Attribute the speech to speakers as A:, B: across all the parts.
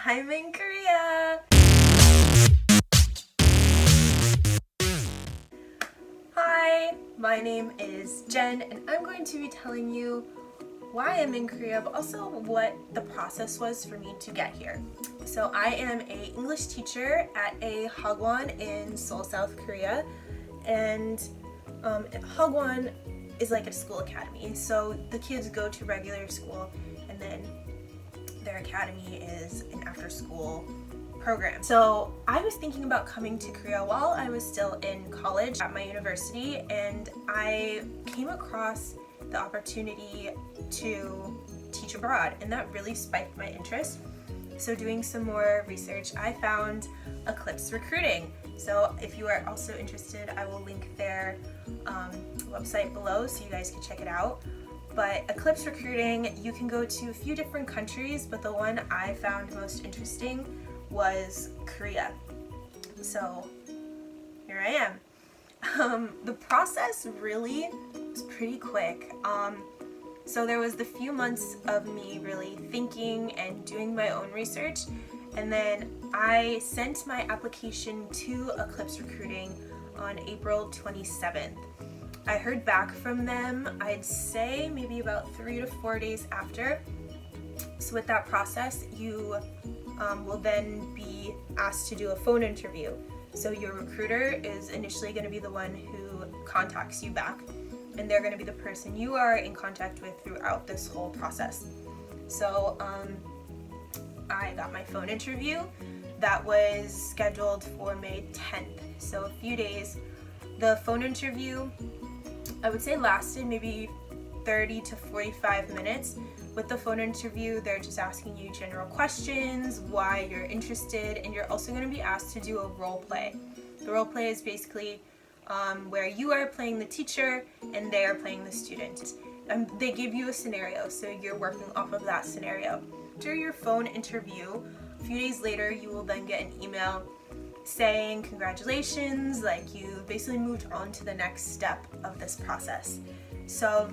A: I'm in Korea! Hi, my name is Jen and I'm going to be telling you why I'm in Korea, but also what the process was for me to get here. So I am an English teacher at a hagwon in Seoul, South Korea, and hagwon is like a school academy. So the kids go to regular school and then their academy is an after-school program. So I was thinking about coming to Korea while I was still in college at my university, and I came across the opportunity to teach abroad, and that really spiked my interest. So doing some more research, I found Aclipse Recruiting. So if you are also interested, I will link their website below so you guys can check it out. But Aclipse Recruiting, you can go to a few different countries, but the one I found most interesting was Korea. So here I am. The process really was pretty quick. So there was the few months of me really thinking and doing my own research, and then I sent my application to Aclipse Recruiting on April 27th. I heard back from them, I'd say maybe about 3 to 4 days after. So with that process, you will then be asked to do a phone interview. So your recruiter is initially going to be the one who contacts you back, and they're going to be the person you are in contact with throughout this whole process. So I got my phone interview. That was scheduled for May 10th, so a few days. The phone interview, I would say, lasted maybe 30 to 45 minutes. With the phone interview, they're just asking you general questions, why you're interested, and you're also going to be asked to do a role play. The role play is basically where you are playing the teacher and they are playing the student. They give you a scenario, so you're working off of that scenario. After your phone interview, a few days later, you will then get an email saying congratulations, like you basically moved on to the next step of this process. So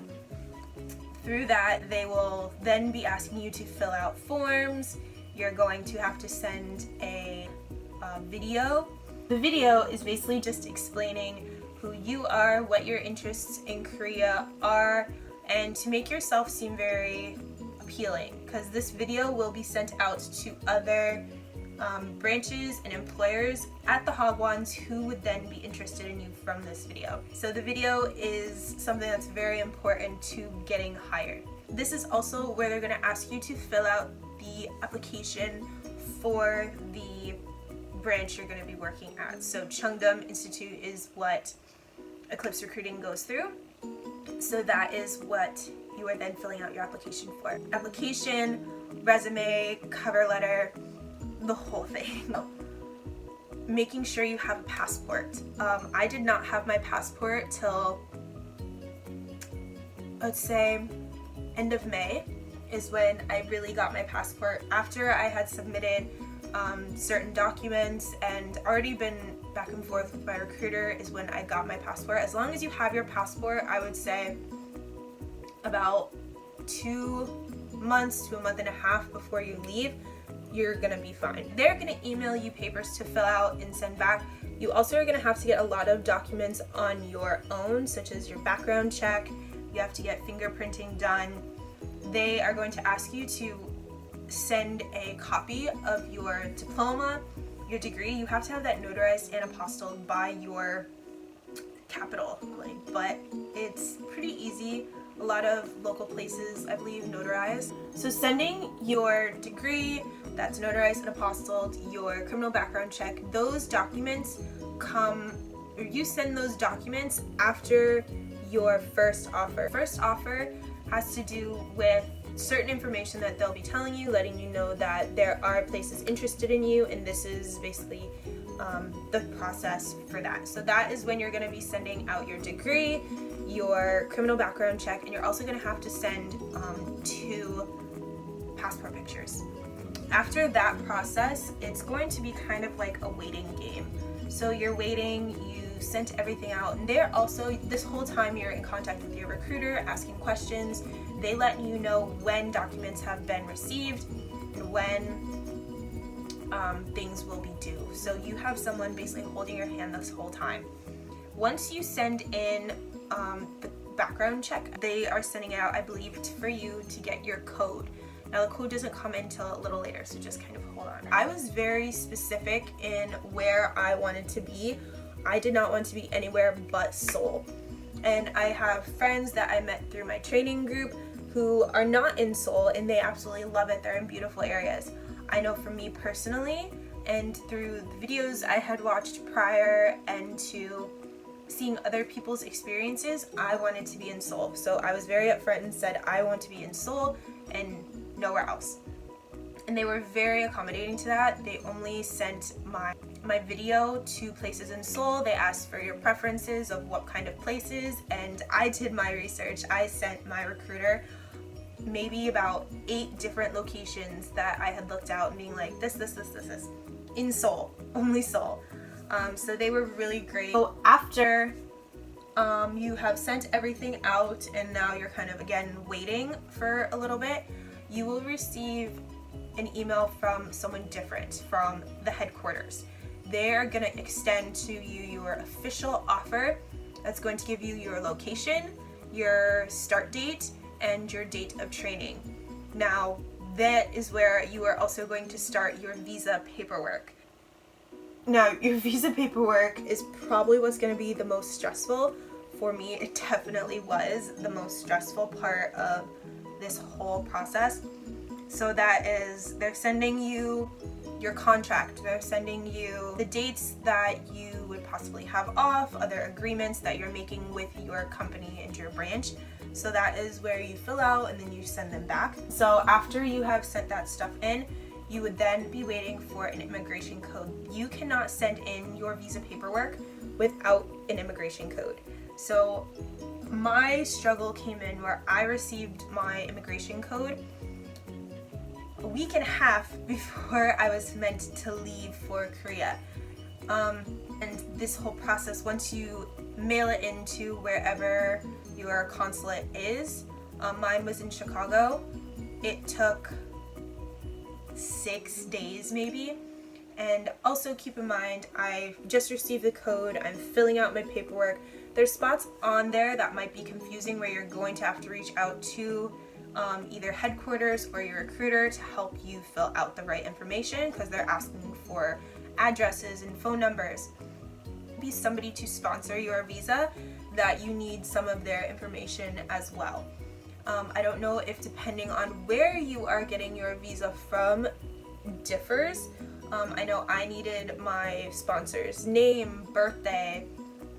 A: through that, they will then be asking you to fill out forms. You're going to have to send a video. The video is basically just explaining who you are, what your interests in Korea are, and to make yourself seem very appealing, because this video will be sent out to other branches and employers at the hagwons who would then be interested in you from this video. So the video is something that's very important to getting hired. This is also where they're going to ask you to fill out the application for the branch you're going to be working at. So Cheongdam Institute is what Aclipse Recruiting goes through. So that is what you are then filling out your application for. Application, resume, cover letter, the whole thing. Making sure you have a passport. I did not have my passport till, let's say, end of May is when I really got my passport. After I had submitted certain documents and already been back and forth with my recruiter is when I got my passport. As long as you have your passport, I would say about 2 months to a month and a half before you leave, you're gonna be fine. They're gonna email you papers to fill out and send back. You also are gonna have to get a lot of documents on your own, such as your background check. You have to get fingerprinting done. They are going to ask you to send a copy of your diploma, your degree. You have to have that notarized and apostilled by your capital, but it's pretty easy. A lot of local places, I believe, notarize. So sending your degree that's notarized and apostilled, your criminal background check, those documents come, or you send those documents after your first offer. First offer has to do with certain information that they'll be telling you, letting you know that there are places interested in you, and this is basically the process for that. So that is when you're going to be sending out your degree, your criminal background check, and you're also going to have to send 2 passport pictures. After that process, it's going to be kind of like a waiting game. So you're waiting, you sent everything out, and they're also, this whole time you're in contact with your recruiter, asking questions. They let you know when documents have been received and when things will be due. So you have someone basically holding your hand this whole time. Once you send in the background check, they are sending it out, I believe, for you to get your code. Now the code doesn't come until a little later, so just kind of hold on. I was very specific in where I wanted to be. I did not want to be anywhere but Seoul. And I have friends that I met through my training group who are not in Seoul and they absolutely love it. They're in beautiful areas. I know for me personally, and through the videos I had watched prior and to seeing other people's experiences, I wanted to be in Seoul. So I was very upfront and said I want to be in Seoul and nowhere else. And they were very accommodating to that. They only sent my video to places in Seoul. They asked for your preferences of what kind of places, and I did my research. I sent my recruiter maybe about 8 different locations that I had looked out and being like, this, in Seoul, only Seoul. So they were really great. So after you have sent everything out and now you're kind of again waiting for a little bit, you will receive an email from someone different from the headquarters. They're going to extend to you your official offer that's going to give you your location, your start date, and your date of training. Now, that is where you are also going to start your visa paperwork. Now, your visa paperwork is probably what's going to be the most stressful. For me, it definitely was the most stressful part of this whole process. So that is, they're sending you your contract, they're sending you the dates that you would possibly have off, other agreements that you're making with your company and your branch. So that is where you fill out and then you send them back. So after you have sent that stuff in, you would then be waiting for an immigration code. You cannot send in your visa paperwork without an immigration code. So my struggle came in where I received my immigration code a week and a half before I was meant to leave for Korea. And this whole process, once you mail it into wherever your consulate is, mine was in Chicago, it took 6 days maybe. And also keep in mind, I just received the code, I'm filling out my paperwork. There's spots on there that might be confusing where you're going to have to reach out to either headquarters or your recruiter to help you fill out the right information, because they're asking for addresses and phone numbers. Be somebody to sponsor your visa that you need some of their information as well. I don't know if depending on where you are getting your visa from differs. I know I needed my sponsor's name, birthday,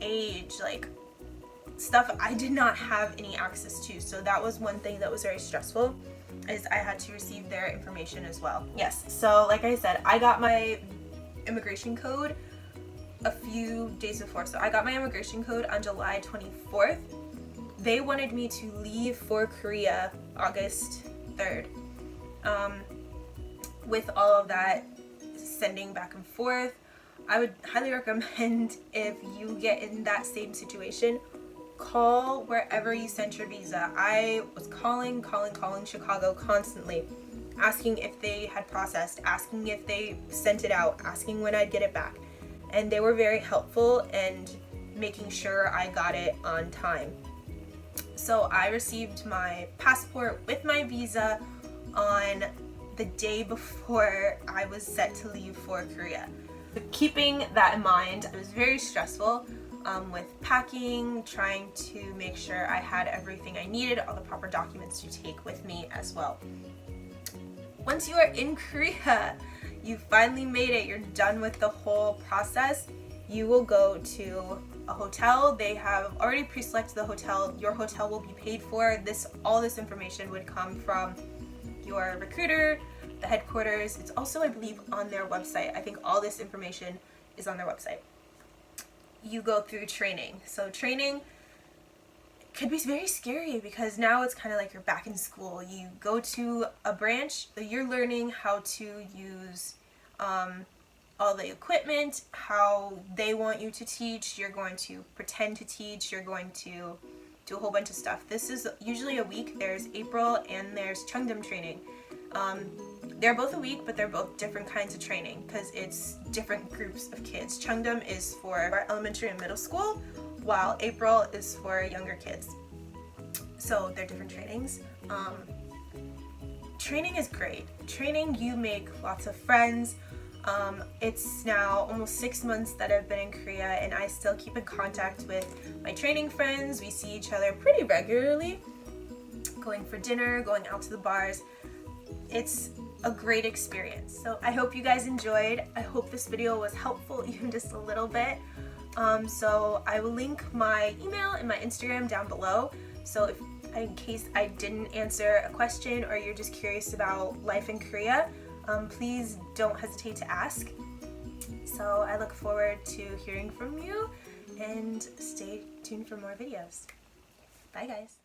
A: age, like stuff I did not have any access to. So that was one thing that was very stressful, is I had to receive their information as well. Yes, so like I said, I got my immigration code a few days before. So I got my immigration code on July 24th. They wanted me to leave for Korea August 3rd. With all of that sending back and forth, I would highly recommend, if you get in that same situation, call wherever you sent your visa. I was calling Chicago constantly, asking if they had processed, asking if they sent it out, asking when I'd get it back. And they were very helpful and making sure I got it on time. So I received my passport with my visa on the day before I was set to leave for Korea. Keeping that in mind, it was very stressful with packing, trying to make sure I had everything I needed, all the proper documents to take with me as well. Once you are in Korea, you finally made it, you're done with the whole process, you will go to a hotel. They have already pre-selected the hotel. Your hotel will be paid for. All this information would come from your recruiter, the headquarters. It's also, I believe, on their website. I think all this information is on their website. You go through training. So training could be very scary because now it's kind of like you're back in school. You go to a branch, you're learning how to use all the equipment, how they want you to teach. You're going to pretend to teach. You're going to do a whole bunch of stuff. This is usually a week. There's April and there's Cheongdam training. They're both a week, but they're both different kinds of training because it's different groups of kids. Cheongdam is for elementary and middle school, while April is for younger kids. So they're different trainings. Training is great. Training, you make lots of friends. It's now almost 6 months that I've been in Korea, and I still keep in contact with my training friends. We see each other pretty regularly, going for dinner, going out to the bars. It's a great experience. So I hope you guys enjoyed. I hope this video was helpful even just a little bit. So I will link my email and my Instagram down below. So if in case I didn't answer a question or you're just curious about life in Korea, please don't hesitate to ask. So I look forward to hearing from you, and stay tuned for more videos. Bye guys.